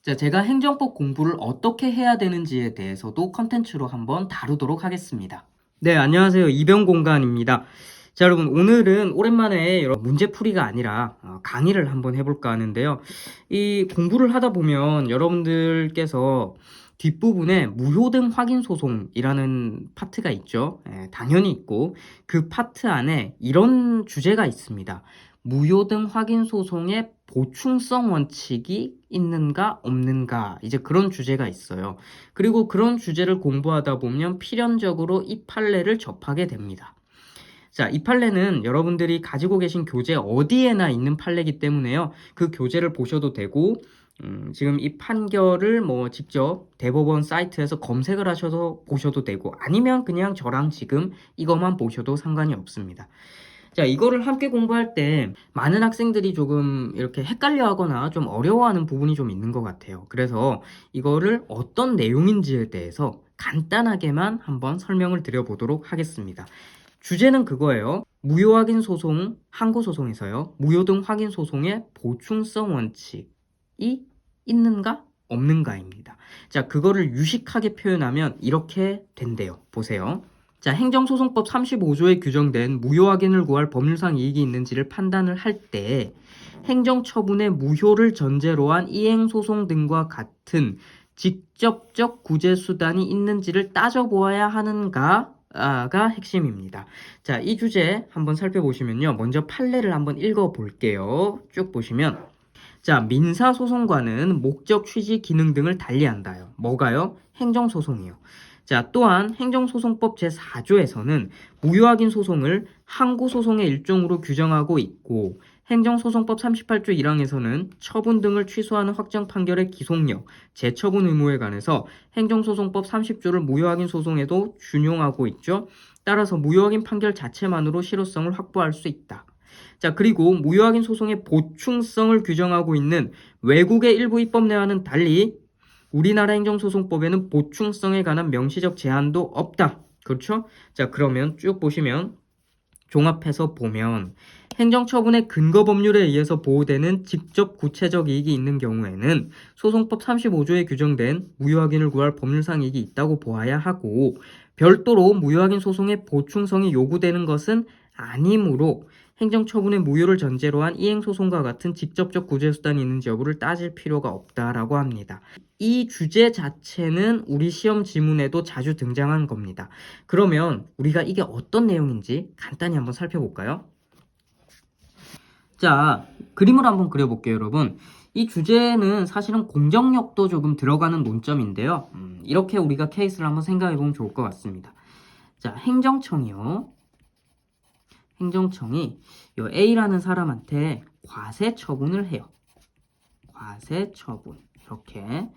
자, 제가 행정법 공부를 어떻게 해야 되는지에 대해서도 컨텐츠로 한번 다루도록 하겠습니다. 네, 안녕하세요. 이병공간입니다. 자, 여러분, 오늘은 오랜만에 문제풀이가 아니라 강의를 한번 해볼까 하는데요. 이 공부를 하다 보면 여러분들께서 뒷부분에 무효등 확인 소송이라는 파트가 있죠. 당연히 있고, 그 파트 안에 이런 주제가 있습니다. 무효등 확인 소송의 보충성 원칙이 있는가 없는가, 이제 그런 주제가 있어요. 그리고 그런 주제를 공부하다 보면 필연적으로 이 판례를 접하게 됩니다. 자, 이 판례는 여러분들이 가지고 계신 교재 어디에나 있는 판례이기 때문에요. 그 교재를 보셔도 되고, 지금 이 판결을 직접 대법원 사이트에서 검색을 하셔서 보셔도 되고, 아니면 그냥 저랑 지금 이것만 보셔도 상관이 없습니다. 자, 이거를 함께 공부할 때 많은 학생들이 조금 이렇게 헷갈려 하거나 좀 어려워하는 부분이 좀 있는 것 같아요. 그래서 이거를 어떤 내용인지에 대해서 간단하게만 한번 설명을 드려보도록 하겠습니다. 주제는 그거예요. 무효확인 소송, 항고소송에서요. 무효등 확인 소송의 보충성 원칙이 있는가? 없는가입니다. 자, 그거를 유식하게 표현하면 이렇게 된대요. 보세요. 자, 행정소송법 35조에 규정된 무효확인을 구할 법률상 이익이 있는지를 판단을 할 때 행정처분의 무효를 전제로 한 이행소송 등과 같은 직접적 구제수단이 있는지를 따져보아야 하는가가 핵심입니다. 자, 이 주제 한번 살펴보시면요. 먼저 판례를 한번 읽어볼게요. 쭉 보시면, 자, 민사소송과는 목적, 취지, 기능 등을 달리한다요. 뭐가요? 행정소송이요. 자, 또한 행정소송법 제4조에서는 무효확인 소송을 항고소송의 일종으로 규정하고 있고, 행정소송법 38조 1항에서는 처분 등을 취소하는 확정 판결의 기속력, 재처분 의무에 관해서 행정소송법 30조를 무효확인 소송에도 준용하고 있죠. 따라서 무효확인 판결 자체만으로 실효성을 확보할 수 있다. 자, 그리고 무효확인 소송의 보충성을 규정하고 있는 외국의 일부 입법례와는 달리 우리나라 행정소송법에는 보충성에 관한 명시적 제한도 없다. 그렇죠? 자, 그러면 쭉 보시면, 종합해서 보면 행정처분의 근거 법률에 의해서 보호되는 직접 구체적 이익이 있는 경우에는 소송법 35조에 규정된 무효확인을 구할 법률상 이익이 있다고 보아야 하고, 별도로 무효확인 소송의 보충성이 요구되는 것은 아니므로 행정처분의 무효를 전제로 한 이행소송과 같은 직접적 구제수단이 있는지 여부를 따질 필요가 없다라고 합니다. 이 주제 자체는 우리 시험 지문에도 자주 등장한 겁니다. 그러면 우리가 이게 어떤 내용인지 간단히 한번 살펴볼까요? 자, 그림을 한번 그려볼게요, 여러분. 이 주제는 사실은 공정력도 조금 들어가는 논점인데요. 이렇게 우리가 케이스를 한번 생각해보면 좋을 것 같습니다. 자, 행정청이 요 A라는 사람한테 과세 처분을 해요. 과세 처분. 이렇게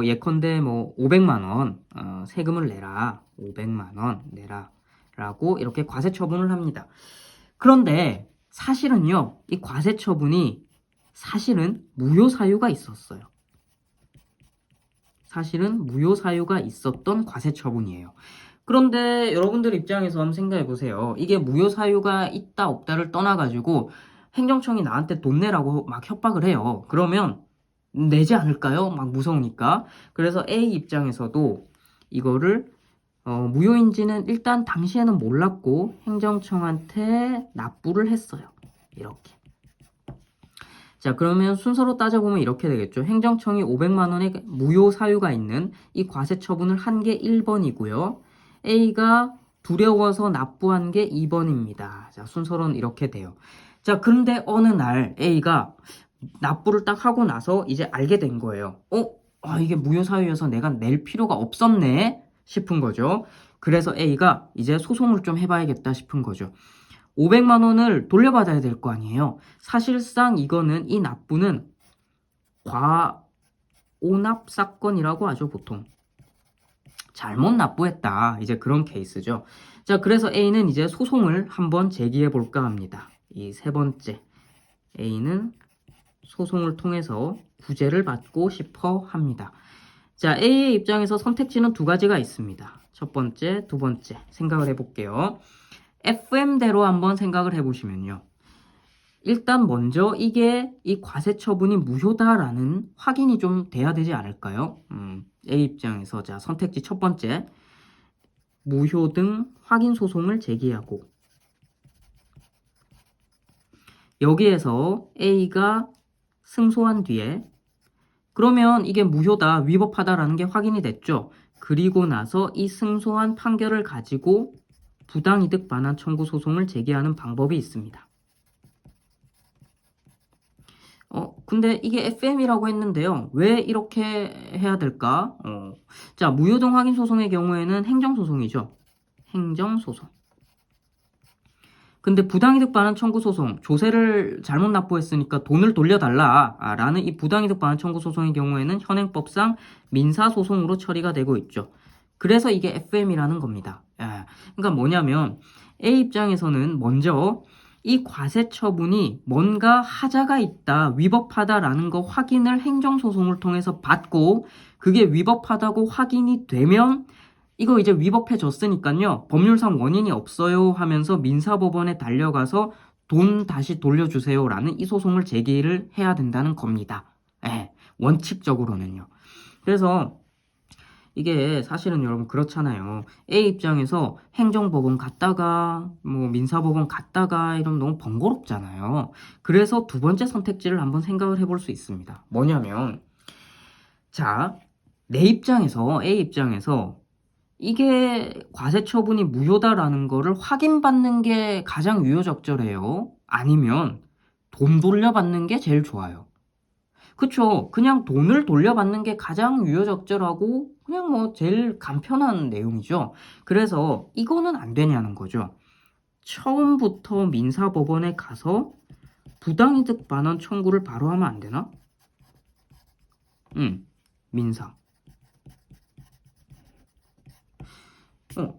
예컨대 500만 원 세금을 내라. 500만 원 내라. 라고 이렇게 과세 처분을 합니다. 그런데 사실은요, 이 과세 처분이 사실은 무효 사유가 있었어요. 사실은 무효 사유가 있었던 과세 처분이에요. 그런데 여러분들 입장에서 한번 생각해 보세요. 이게 무효 사유가 있다 없다를 떠나가지고 행정청이 나한테 돈 내라고 막 협박을 해요. 그러면 내지 않을까요? 막 무서우니까. 그래서 A 입장에서도 이거를 무효인지는 일단 당시에는 몰랐고 행정청한테 납부를 했어요. 이렇게. 자, 그러면 순서로 따져보면 이렇게 되겠죠. 행정청이 500만 원의 무효 사유가 있는 이 과세 처분을 한 게 1번이고요. A가 두려워서 납부한 게 2번입니다. 자, 순서로는 이렇게 돼요. 자, 그런데 어느 날 A가 납부를 딱 하고 나서 이제 알게 된 거예요. 이게 무효 사유여서 내가 낼 필요가 없었네 싶은 거죠. 그래서 A가 이제 소송을 좀 해봐야겠다 싶은 거죠. 500만 원을 돌려받아야 될 거 아니에요. 사실상 이거는 이 납부는 과오납 사건이라고 하죠, 보통. 잘못 납부했다. 이제 그런 케이스죠. 자, 그래서 A는 이제 소송을 한번 제기해 볼까 합니다. 이 세 번째. A는 소송을 통해서 구제를 받고 싶어 합니다. 자, A의 입장에서 선택지는 두 가지가 있습니다. 첫 번째, 두 번째 생각을 해볼게요. FM대로 한번 생각을 해보시면요. 일단 먼저 이게 이 과세 처분이 무효다라는 확인이 좀 돼야 되지 않을까요? A 입장에서 자 선택지 첫 번째 무효 등 확인 소송을 제기하고 여기에서 A가 승소한 뒤에 그러면 이게 무효다, 위법하다라는 게 확인이 됐죠. 그리고 나서 이 승소한 판결을 가지고 부당이득 반환 청구 소송을 제기하는 방법이 있습니다. 근데 이게 FM이라고 했는데요. 왜 이렇게 해야 될까? 자, 무효등 확인 소송의 경우에는 행정소송이죠. 행정소송. 근데 부당이득 반환 청구 소송, 조세를 잘못 납부했으니까 돈을 돌려달라 라는 이 부당이득 반환 청구 소송의 경우에는 현행법상 민사소송으로 처리가 되고 있죠. 그래서 이게 FM이라는 겁니다. 그러니까 뭐냐면 A 입장에서는 먼저 이 과세 처분이 뭔가 하자가 있다, 위법하다라는 거 확인을 행정소송을 통해서 받고 그게 위법하다고 확인이 되면 이거 이제 위법해졌으니까요. 법률상 원인이 없어요 하면서 민사법원에 달려가서 돈 다시 돌려주세요라는 이 소송을 제기를 해야 된다는 겁니다. 원칙적으로는요. 그래서 이게 사실은 여러분 그렇잖아요. A 입장에서 행정법원 갔다가 뭐 민사법원 갔다가 이러면 너무 번거롭잖아요. 그래서 두 번째 선택지를 한번 생각을 해볼 수 있습니다. 뭐냐면 자, 내 입장에서 A 입장에서 이게 과세 처분이 무효다라는 거를 확인받는 게 가장 유효적절해요. 아니면 돈 돌려받는 게 제일 좋아요. 그쵸? 그냥 돈을 돌려받는 게 가장 유효적절하고 그냥 뭐 제일 간편한 내용이죠. 그래서 이거는 안 되냐는 거죠. 처음부터 민사법원에 가서 부당이득 반환 청구를 바로 하면 안 되나? 민사.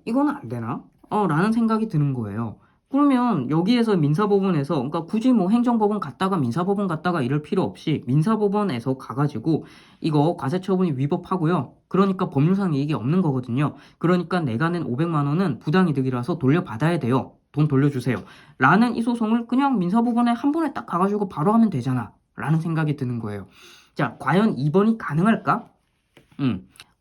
이거는 안 되나? 라는 생각이 드는 거예요. 그러면 여기에서 민사법원에서, 그러니까 굳이 뭐 행정법원 갔다가 민사법원 갔다가 이럴 필요 없이 민사법원에서 가가지고 이거 과세처분이 위법하고요. 그러니까 법률상 이익이 없는 거거든요. 그러니까 내가 낸 500만 원은 부당이득이라서 돌려받아야 돼요. 돈 돌려주세요. 라는 이 소송을 그냥 민사법원에 한 번에 딱 가가지고 바로 하면 되잖아. 라는 생각이 드는 거예요. 자, 과연 2번이 가능할까?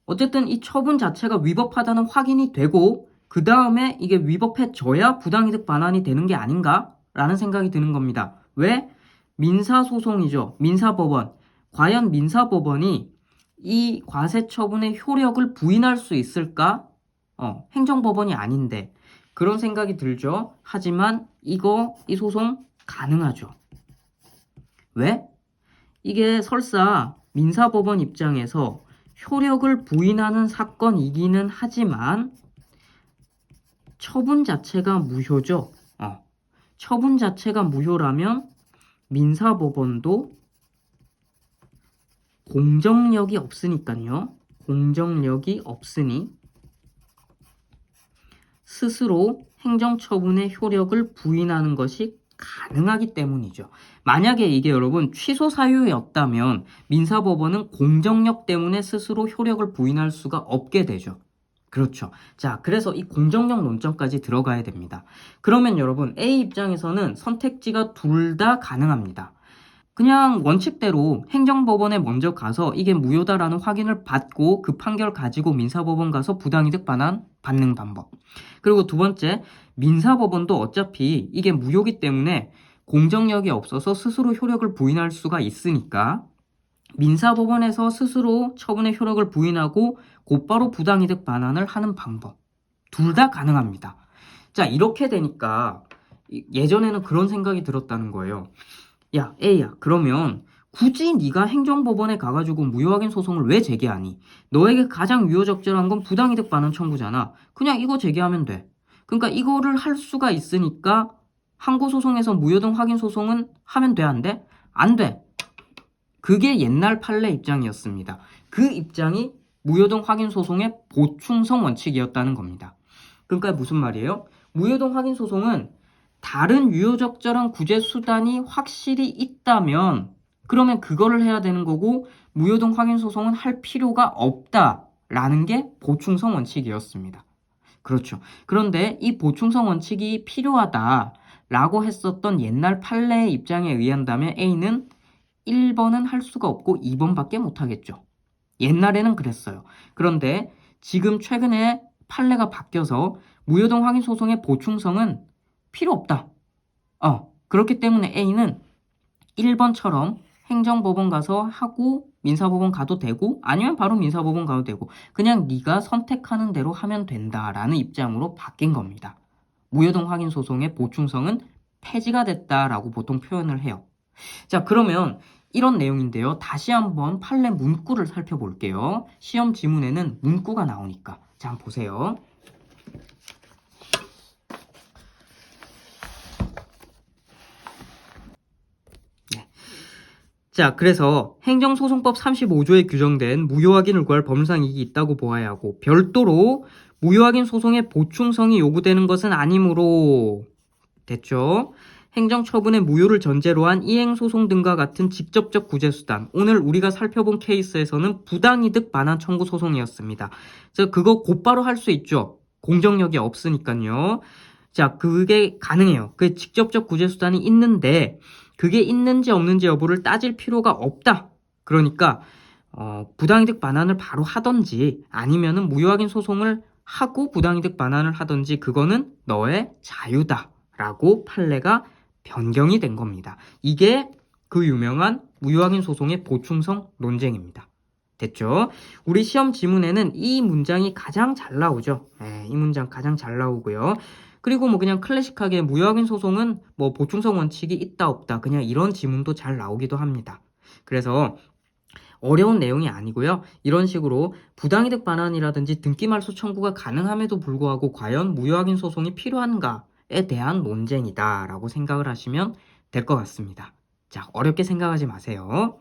어쨌든 이 처분 자체가 위법하다는 확인이 되고 그 다음에 이게 위법해져야 부당이득 반환이 되는 게 아닌가? 라는 생각이 드는 겁니다. 왜? 민사소송이죠. 민사법원. 과연 민사법원이 이 과세 처분의 효력을 부인할 수 있을까? 행정법원이 아닌데. 그런 생각이 들죠. 하지만 이 소송 가능하죠. 왜? 이게 설사 민사법원 입장에서 효력을 부인하는 사건이기는 하지만 처분 자체가 무효죠. 처분 자체가 무효라면 민사법원도 공정력이 없으니까요. 공정력이 없으니 스스로 행정처분의 효력을 부인하는 것이 가능하기 때문이죠. 만약에 이게 여러분 취소 사유였다면 민사법원은 공정력 때문에 스스로 효력을 부인할 수가 없게 되죠. 그렇죠. 자, 그래서 이 공정력 논점까지 들어가야 됩니다. 그러면 여러분 A 입장에서는 선택지가 둘 다 가능합니다. 그냥 원칙대로 행정법원에 먼저 가서 이게 무효다라는 확인을 받고 그 판결 가지고 민사법원 가서 부당이득 반환 받는 방법. 그리고 두 번째, 민사법원도 어차피 이게 무효기 때문에 공정력이 없어서 스스로 효력을 부인할 수가 있으니까 민사법원에서 스스로 처분의 효력을 부인하고 곧바로 부당이득 반환을 하는 방법. 둘 다 가능합니다. 자, 이렇게 되니까 예전에는 그런 생각이 들었다는 거예요. 야, A야, 그러면 굳이 네가 행정법원에 가가지고 무효확인 소송을 왜 제기하니? 너에게 가장 유효적절한 건 부당이득 반환 청구잖아. 그냥 이거 제기하면 돼. 그러니까 이거를 할 수가 있으니까 항고소송에서 무효등 확인 소송은 하면 돼, 안 돼? 안 돼. 그게 옛날 판례 입장이었습니다. 그 입장이 무효등 확인 소송의 보충성 원칙이었다는 겁니다. 그러니까 무슨 말이에요? 무효등 확인 소송은 다른 유효적절한 구제 수단이 확실히 있다면 그러면 그거를 해야 되는 거고 무효등 확인 소송은 할 필요가 없다라는 게 보충성 원칙이었습니다. 그렇죠. 그런데 이 보충성 원칙이 필요하다. 라고 했었던 옛날 판례의 입장에 의한다면 A는 1번은 할 수가 없고 2번밖에 못하겠죠. 옛날에는 그랬어요. 그런데 지금 최근에 판례가 바뀌어서 무효동 확인 소송의 보충성은 필요 없다. 그렇기 때문에 A는 1번처럼 행정법원 가서 하고 민사법원 가도 되고 아니면 바로 민사법원 가도 되고 그냥 네가 선택하는 대로 하면 된다라는 입장으로 바뀐 겁니다. 무효동 확인 소송의 보충성은 폐지가 됐다라고 보통 표현을 해요. 자, 그러면 이런 내용인데요. 다시 한번 판례 문구를 살펴볼게요. 시험 지문에는 문구가 나오니까. 자, 한번 보세요. 자, 그래서 행정소송법 35조에 규정된 무효확인을 구할 법률상 이익이 있다고 보아야 하고 별도로 무효확인 소송의 보충성이 요구되는 것은 아니므로 됐죠? 행정처분의 무효를 전제로 한 이행소송 등과 같은 직접적 구제수단, 오늘 우리가 살펴본 케이스에서는 부당이득 반환 청구 소송이었습니다. 자, 그거 곧바로 할 수 있죠? 공정력이 없으니까요. 자, 그게 가능해요. 그 직접적 구제수단이 있는데 그게 있는지 없는지 여부를 따질 필요가 없다. 그러니까 부당이득 반환을 바로 하던지 아니면은 무효확인 소송을 하고 부당이득 반환을 하던지 그거는 너의 자유다라고 판례가 변경이 된 겁니다. 이게 그 유명한 무효확인 소송의 보충성 논쟁입니다. 됐죠? 우리 시험 지문에는 이 문장이 가장 잘 나오죠. 이 문장 가장 잘 나오고요. 그리고 뭐 그냥 클래식하게 무효확인 소송은 뭐 보충성 원칙이 있다 없다 그냥 이런 지문도 잘 나오기도 합니다. 그래서 어려운 내용이 아니고요. 이런 식으로 부당이득 반환이라든지 등기말소 청구가 가능함에도 불구하고 과연 무효확인 소송이 필요한가에 대한 논쟁이다라고 생각을 하시면 될 것 같습니다. 자, 어렵게 생각하지 마세요.